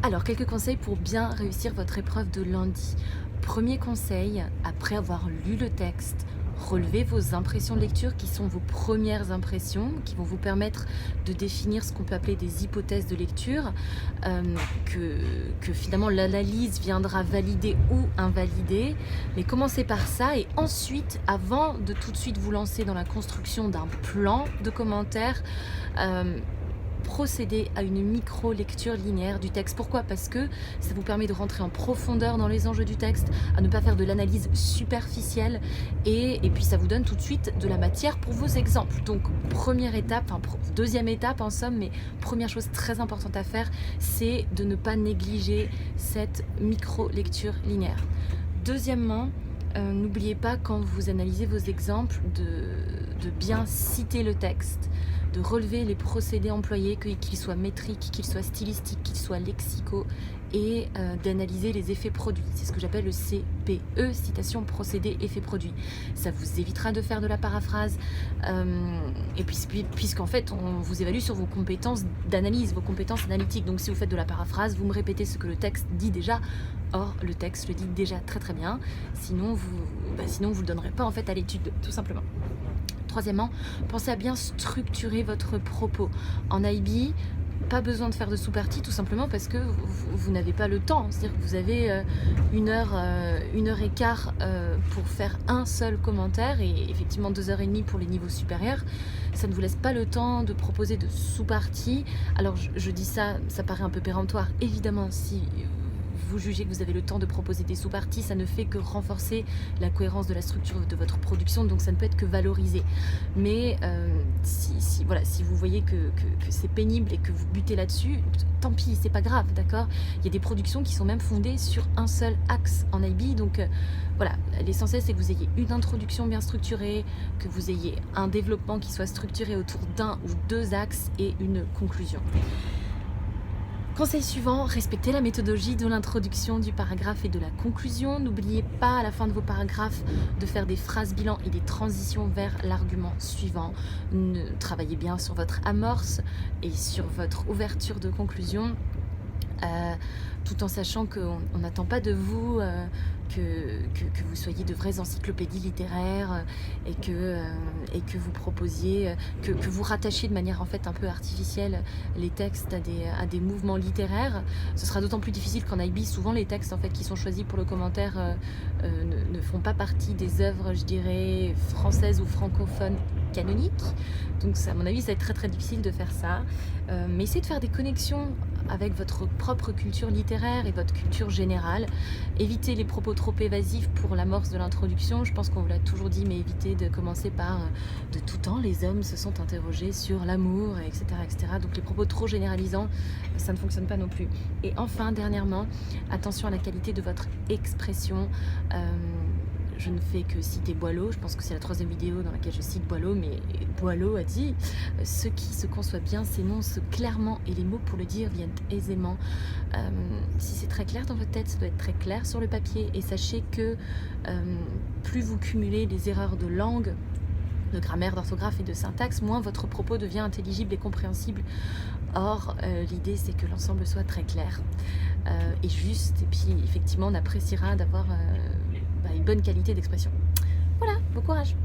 Alors, quelques conseils pour bien réussir votre épreuve de lundi. Premier conseil, après avoir lu le texte, relevez vos impressions de lecture qui sont vos premières impressions, qui vont vous permettre de définir ce qu'on peut appeler des hypothèses de lecture, que finalement l'analyse viendra valider ou invalider. Mais commencez par ça et ensuite, avant de tout de suite vous lancer dans la construction d'un plan de commentaires, procéder à une micro-lecture linéaire du texte. Pourquoi? Parce que ça vous permet de rentrer en profondeur dans les enjeux du texte, à ne pas faire de l'analyse superficielle et puis ça vous donne tout de suite de la matière pour vos exemples. Donc première étape, deuxième étape en somme, mais première chose très importante à faire, c'est de ne pas négliger cette micro-lecture linéaire. Deuxièmement, n'oubliez pas quand vous analysez vos exemples de bien citer le texte, de relever les procédés employés, qu'ils soient métriques, qu'ils soient stylistiques, qu'ils soient lexicaux, et d'analyser les effets produits. C'est ce que j'appelle le CPE, citation, procédé, effet produit. Ça vous évitera de faire de la paraphrase, et puis puisqu'en fait on vous évalue sur vos compétences d'analyse, vos compétences analytiques. Donc si vous faites de la paraphrase, vous me répétez ce que le texte dit déjà. Or, le texte le dit déjà très très bien, sinon vous le donnerez pas en fait à l'étude, tout simplement. Troisièmement, pensez à bien structurer votre propos. En IB, pas besoin de faire de sous-parties, tout simplement parce que vous n'avez pas le temps. C'est-à-dire que vous avez une heure et quart pour faire un seul commentaire et effectivement 2h30 pour les niveaux supérieurs. Ça ne vous laisse pas le temps de proposer de sous-parties. Alors je dis ça, ça paraît un peu péremptoire. Évidemment, si vous jugez que vous avez le temps de proposer des sous-parties, ça ne fait que renforcer la cohérence de la structure de votre production, donc ça ne peut être que valorisé. Mais si vous voyez que c'est pénible et que vous butez là-dessus, tant pis, c'est pas grave, d'accord? Il y a des productions qui sont même fondées sur un seul axe en IB, donc voilà, l'essentiel c'est que vous ayez une introduction bien structurée, que vous ayez un développement qui soit structuré autour d'un ou deux axes et une conclusion. Conseil suivant, respectez la méthodologie de l'introduction, du paragraphe et de la conclusion. N'oubliez pas à la fin de vos paragraphes de faire des phrases bilan et des transitions vers l'argument suivant. Travaillez bien sur votre amorce et sur votre ouverture de conclusion. Tout en sachant qu'on n'attend pas de vous que vous soyez de vraies encyclopédies littéraires et que vous proposiez, que vous rattachiez de manière en fait un peu artificielle les textes à des mouvements littéraires. Ce sera d'autant plus difficile qu'en IB, souvent les textes en fait qui sont choisis pour le commentaire ne font pas partie des œuvres, je dirais, françaises ou francophones canoniques. Donc à mon avis, ça va être très très difficile de faire ça. Mais essayez de faire des connexions avec votre propre culture littéraire et votre culture générale. Évitez les propos trop évasifs pour l'amorce de l'introduction. Je pense qu'on vous l'a toujours dit, mais évitez de commencer par de tout temps les hommes se sont interrogés sur l'amour, etc., etc. Donc les propos trop généralisants, ça ne fonctionne pas non plus. Et enfin, dernièrement, attention à la qualité de votre expression. Je ne fais que citer Boileau, je pense que c'est la 3e vidéo dans laquelle je cite Boileau, mais Boileau a dit « Ce qui se conçoit bien s'énonce clairement et les mots pour le dire viennent aisément ». Si c'est très clair dans votre tête, ça doit être très clair sur le papier et sachez que plus vous cumulez les erreurs de langue, de grammaire, d'orthographe et de syntaxe, moins votre propos devient intelligible et compréhensible. Or, l'idée c'est que l'ensemble soit très clair et juste, et puis effectivement on appréciera d'avoir une bonne qualité d'expression. Voilà, bon courage!